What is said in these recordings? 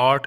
8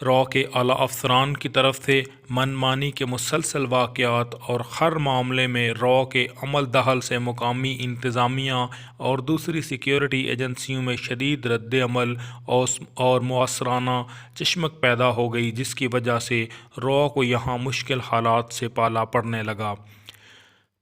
را کے اعلیٰ افسران کی طرف سے من مانی کے مسلسل واقعات اور ہر معاملے میں را کے عمل دخل سے مقامی انتظامیہ اور دوسری سیکیورٹی ایجنسیوں میں شدید رد عمل اور مؤثرانہ چشمک پیدا ہو گئی، جس کی وجہ سے را کو یہاں مشکل حالات سے پالا پڑنے لگا۔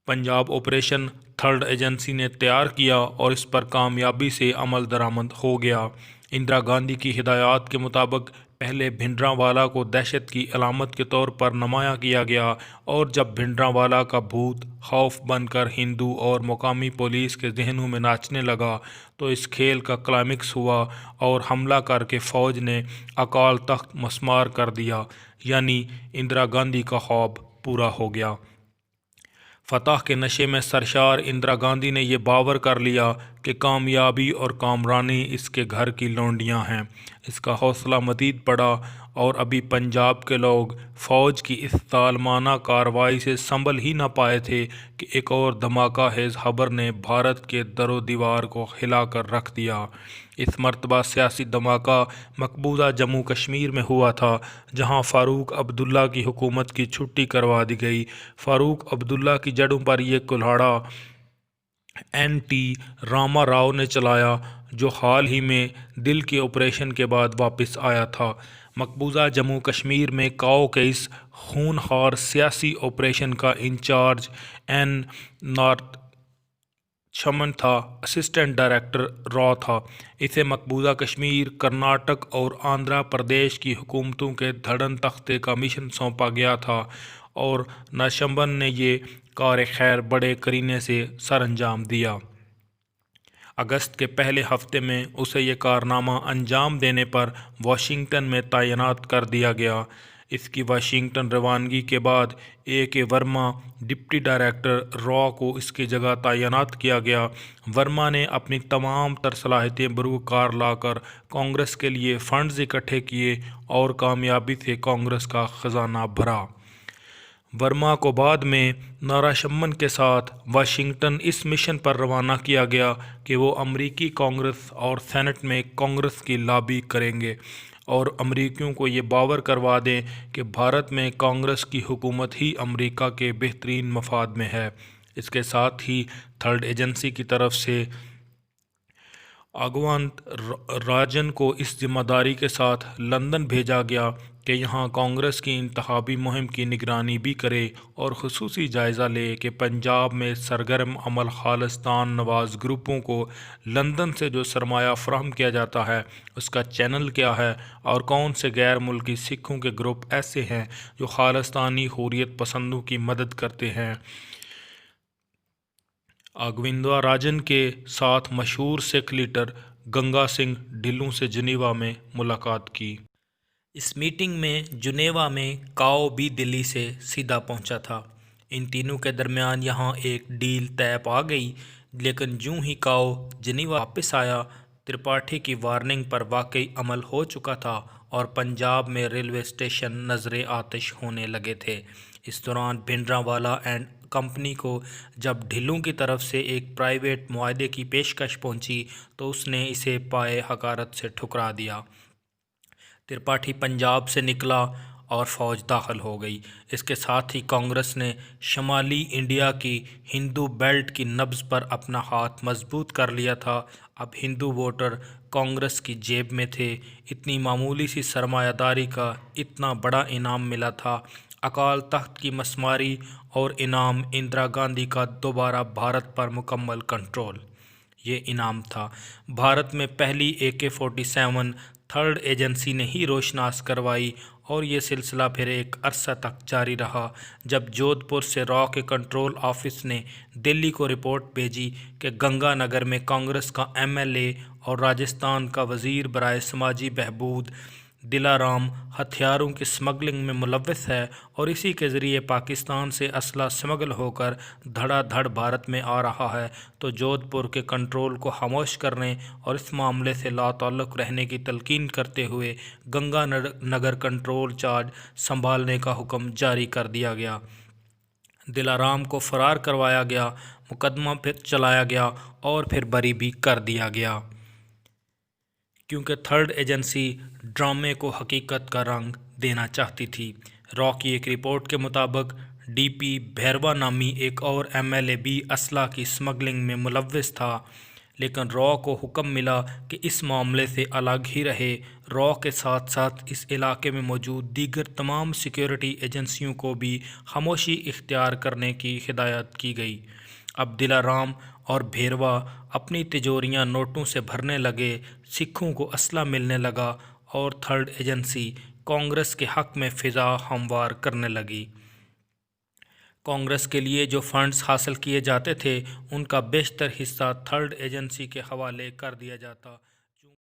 پنجاب آپریشن تھرڈ ایجنسی نے تیار کیا اور اس پر کامیابی سے عمل درآمد ہو گیا۔ اندرا گاندھی کی ہدایات کے مطابق پہلے بھنڈرانوالہ کو دہشت کی علامت کے طور پر نمایاں کیا گیا، اور جب بھنڈرانوالہ کا بھوت خوف بن کر ہندو اور مقامی پولیس کے ذہنوں میں ناچنے لگا تو اس کھیل کا کلائمیکس ہوا اور حملہ کر کے فوج نے اکال تخت مسمار کر دیا، یعنی اندرا گاندھی کا خواب پورا ہو گیا۔ فتح کے نشے میں سرشار اندرا گاندھی نے یہ باور کر لیا کہ کامیابی اور کامرانی اس کے گھر کی لونڈیاں ہیں۔ اس کا حوصلہ مزید بڑھا اور ابھی پنجاب کے لوگ فوج کی اس ظالمانہ کارروائی سے سنبھل ہی نہ پائے تھے کہ ایک اور دھماکہ خیز خبر نے بھارت کے در و دیوار کو ہلا کر رکھ دیا۔ اس مرتبہ سیاسی دھماکہ مقبوضہ جموں کشمیر میں ہوا تھا، جہاں فاروق عبداللہ کی حکومت کی چھٹی کروا دی گئی۔ فاروق عبداللہ کی جڑوں پر یہ کلہاڑا این ٹی راما راؤ نے چلایا، جو حال ہی میں دل کے آپریشن کے بعد واپس آیا تھا۔ مقبوضہ جموں کشمیر میں کاؤ کے اس ہونہار سیاسی آپریشن کا انچارج این نارتھمن تھا، اسسٹنٹ ڈائریکٹر را تھا۔ اسے مقبوضہ کشمیر، کرناٹک اور آندھرا پردیش کی حکومتوں کے دھڑن تختے کا مشن سونپا گیا تھا، اور نرسمبن نے یہ کار خیر بڑے کرینے سے سر انجام دیا۔ اگست کے پہلے ہفتے میں اسے یہ کارنامہ انجام دینے پر واشنگٹن میں تعینات کر دیا گیا۔ اس کی واشنگٹن روانگی کے بعد اے کے ورما ڈپٹی ڈائریکٹر را کو اس کی جگہ تعینات کیا گیا۔ ورما نے اپنی تمام تر صلاحیتیں بروکار لا کر کانگریس کے لیے فنڈز اکٹھے کیے اور کامیابی سے کانگریس کا خزانہ بھرا۔ ورما کو بعد میں نرسمبن کے ساتھ واشنگٹن اس مشن پر روانہ کیا گیا کہ وہ امریکی کانگریس اور سینٹ میں کانگریس کی لابی کریں گے اور امریکیوں کو یہ باور کروا دیں کہ بھارت میں کانگریس کی حکومت ہی امریکہ کے بہترین مفاد میں ہے۔ اس کے ساتھ ہی تھرڈ ایجنسی کی طرف سے اگوانت راجن کو اس ذمہ داری کے ساتھ لندن بھیجا گیا کہ یہاں کانگریس کی انتخابی مہم کی نگرانی بھی کرے اور خصوصی جائزہ لے کہ پنجاب میں سرگرم عمل خالصتان نواز گروپوں کو لندن سے جو سرمایہ فراہم کیا جاتا ہے اس کا چینل کیا ہے، اور کون سے غیر ملکی سکھوں کے گروپ ایسے ہیں جو خالصتانی حریت پسندوں کی مدد کرتے ہیں۔ اگویندا راجن کے ساتھ مشہور سکھ لیڈر گنگا سنگھ ڈھلوں سے جنیوا میں ملاقات کی۔ اس میٹنگ میں جنیوا میں کاؤ بھی دلی سے سیدھا پہنچا تھا۔ ان تینوں کے درمیان یہاں ایک ڈیل طے پا گئی، لیکن جوں ہی کاؤ جنیوا واپس آیا، ترپاٹھی کی وارننگ پر واقعی عمل ہو چکا تھا اور پنجاب میں ریلوے اسٹیشن نظر آتش ہونے لگے تھے۔ اس دوران بھنڈرانوالہ اینڈ کمپنی کو جب ڈھلوں کی طرف سے ایک پرائیویٹ معاہدے کی پیشکش پہنچی تو اس نے اسے پائے حقارت سے ٹھکرا دیا۔ ترپاٹھی پنجاب سے نکلا اور فوج داخل ہو گئی۔ اس کے ساتھ ہی کانگریس نے شمالی انڈیا کی ہندو بیلٹ کی نبض پر اپنا ہاتھ مضبوط کر لیا تھا۔ اب ہندو ووٹر کانگریس کی جیب میں تھے۔ اتنی معمولی سی سرمایہ داری کا اتنا بڑا انعام ملا تھا۔ اکال تخت کی مسماری اور انعام اندرا گاندھی کا دوبارہ بھارت پر مکمل کنٹرول۔ یہ انعام تھا۔ بھارت میں پہلی AK-47 تھرڈ ایجنسی نے ہی روشناس کروائی، اور یہ سلسلہ پھر ایک عرصہ تک جاری رہا، جب جودھ پور سے را کے کنٹرول آفس نے دلی کو رپورٹ بھیجی کہ گنگا نگر میں کانگریس کا MLA اور راجستھان کا وزیر برائے سماجی بہبود دلارام ہتھیاروں کی سمگلنگ میں ملوث ہے، اور اسی کے ذریعے پاکستان سے اسلحہ سمگل ہو کر دھڑا دھڑ بھارت میں آ رہا ہے، تو جودھ پور کے کنٹرول کو خاموش کرنے اور اس معاملے سے لا تعلق رہنے کی تلقین کرتے ہوئے گنگا نگر کنٹرول چارج سنبھالنے کا حکم جاری کر دیا گیا۔ دلارام کو فرار کروایا گیا، مقدمہ پھر چلایا گیا اور پھر بری بھی کر دیا گیا۔ کیونکہ تھرڈ ایجنسی ڈرامے کو حقیقت کا رنگ دینا چاہتی تھی۔ را کی ایک رپورٹ کے مطابق ڈی پی بھیروا نامی ایک اور ایم ایل اے بھی اسلحہ کی اسمگلنگ میں ملوث تھا، لیکن را کو حکم ملا کہ اس معاملے سے الگ ہی رہے۔ را کے ساتھ ساتھ اس علاقے میں موجود دیگر تمام سیکیورٹی ایجنسیوں کو بھی خاموشی اختیار کرنے کی ہدایت کی گئی۔ اب دلارام اور بھیروا اپنی تجوریاں نوٹوں سے بھرنے لگے، سکھوں کو اسلحہ ملنے لگا اور تھرڈ ایجنسی کانگریس کے حق میں فضا ہموار کرنے لگی۔ کانگریس کے لیے جو فنڈز حاصل کیے جاتے تھے ان کا بیشتر حصہ تھرڈ ایجنسی کے حوالے کر دیا جاتا۔